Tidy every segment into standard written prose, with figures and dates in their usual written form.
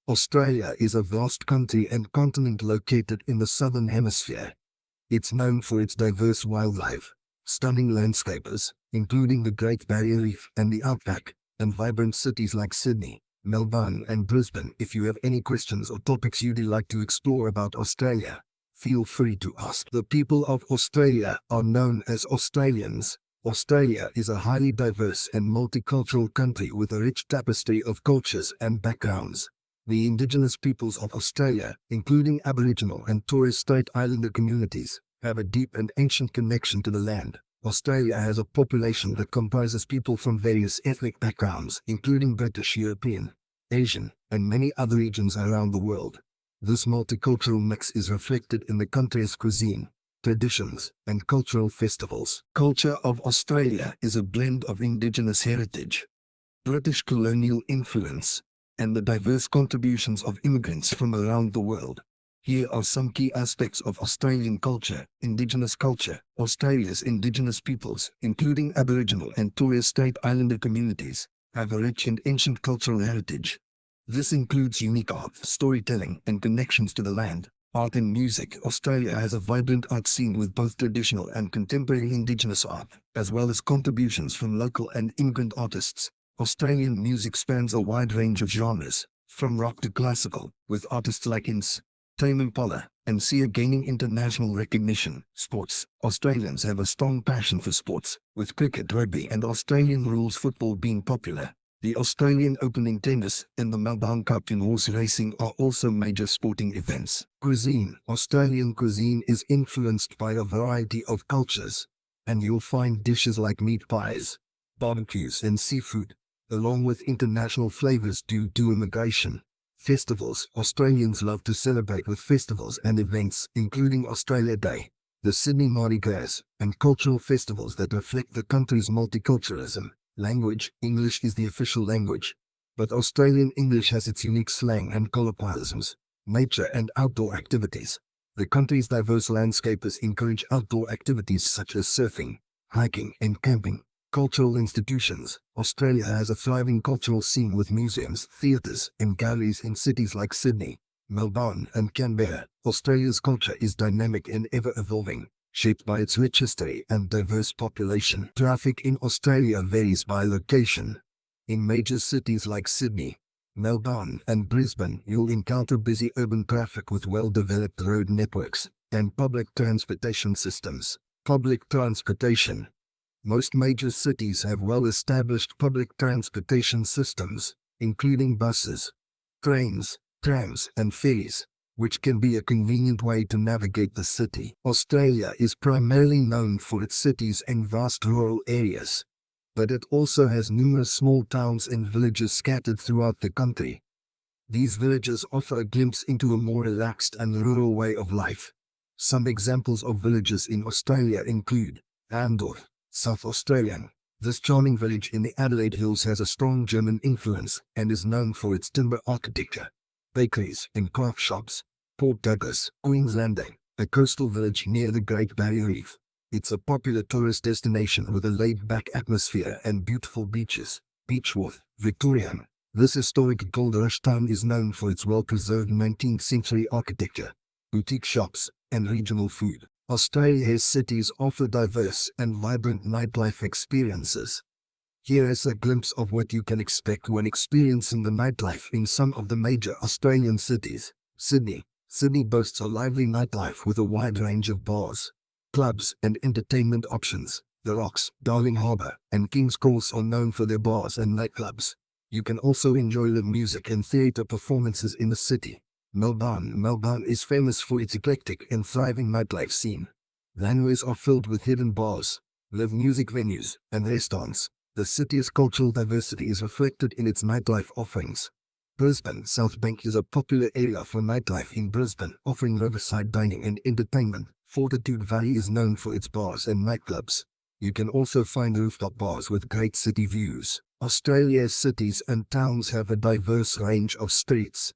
Australia is a vast country and continent located in the southern hemisphere. It's known for its diverse wildlife, stunning landscapes, including the Great Barrier Reef and the outback, and vibrant cities like Sydney, Melbourne and Brisbane. If you have any questions or topics you'd like to explore about Australia, feel free to ask. The people of Australia are known as Australians. Australia is a highly diverse and multicultural country with a rich tapestry of cultures and backgrounds. The indigenous peoples of Australia, including Aboriginal and Torres Strait Islander communities, have a deep and ancient connection to the land. Australia has a population that comprises people from various ethnic backgrounds, including British, European, Asian, and many other regions around the world. This multicultural mix is reflected in the country's cuisine, traditions, and cultural festivals. Culture of Australia is a blend of indigenous heritage, British colonial influence, and the diverse contributions of immigrants from around the world. Here are some key aspects of Australian culture. Indigenous culture. Australia's indigenous peoples, including Aboriginal and Torres Strait Islander communities, have a rich and ancient cultural heritage. This includes unique art, storytelling, and connections to the land. Art and music. Australia has a vibrant art scene with both traditional and contemporary indigenous art, as well as contributions from local and immigrant artists. Australian music spans a wide range of genres, from rock to classical, with artists like Tame Impala and Sia gaining international recognition. Sports. Australians have a strong passion for sports, with cricket, rugby and Australian rules football being popular. The Australian Open in tennis and the Melbourne Cup in horse racing are also major sporting events. Cuisine. Australian cuisine is influenced by a variety of cultures, and you'll find dishes like meat pies, barbecues and seafood, along with international flavors due to immigration. Festivals. Australians love to celebrate with festivals and events, including Australia Day, the Sydney Mardi Gras, and cultural festivals that reflect the country's multiculturalism. Language. English is the official language, but Australian English has its unique slang and colloquialisms. Nature and outdoor activities. The country's diverse landscapes encourage outdoor activities such as surfing, hiking, and camping. Cultural institutions. Australia has a thriving cultural scene with museums, theatres, and galleries in cities like Sydney, Melbourne, and Canberra. Australia's culture is dynamic and ever-evolving, shaped by its rich history and diverse population. Traffic in Australia varies by location. In major cities like Sydney, Melbourne, and Brisbane, you'll encounter busy urban traffic with well-developed road networks and public transportation systems. Public transportation. Most major cities have well-established public transportation systems, including buses, trains, trams, and ferries, which can be a convenient way to navigate the city. Australia is primarily known for its cities and vast rural areas, but it also has numerous small towns and villages scattered throughout the country. These villages offer a glimpse into a more relaxed and rural way of life. Some examples of villages in Australia include Andor, South Australian. This charming village in the Adelaide Hills has a strong German influence and is known for its timber architecture, bakeries and craft shops. Port Douglas, Queensland, a coastal village near the Great Barrier Reef. It's a popular tourist destination with a laid-back atmosphere and beautiful beaches. Beechworth, Victoria. This historic gold rush town is known for its well-preserved 19th century architecture, boutique shops, and regional food. Australia's cities offer diverse and vibrant nightlife experiences. Here is a glimpse of what you can expect when experiencing the nightlife in some of the major Australian cities. Sydney. Sydney boasts a lively nightlife with a wide range of bars, clubs, and entertainment options. The Rocks, Darling Harbour, and King's Cross are known for their bars and nightclubs. You can also enjoy live music and theatre performances in the city. Melbourne. Melbourne is famous for its eclectic and thriving nightlife scene. Lanways are filled with hidden bars, live music venues, and restaurants. The city's cultural diversity is reflected in its nightlife offerings. Brisbane. South Bank is a popular area for nightlife in Brisbane, offering riverside dining and entertainment. Fortitude Valley is known for its bars and nightclubs. You can also find rooftop bars with great city views. Australia's cities and towns have a diverse range of streets,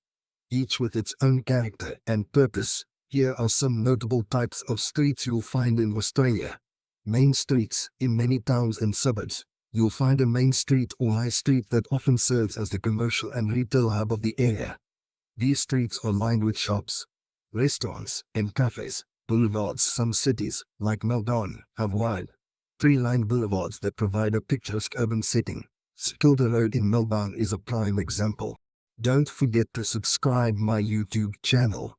each with its own character and purpose. Here are some notable types of streets you'll find in Australia. Main streets. In many towns and suburbs, you'll find a main street or high street that often serves as the commercial and retail hub of the area. These streets are lined with shops, restaurants, and cafes. Boulevards. Some cities, like Melbourne, have wide, tree-lined boulevards that provide a picturesque urban setting. Skilder Road in Melbourne is a prime example. Don't forget to subscribe my YouTube channel.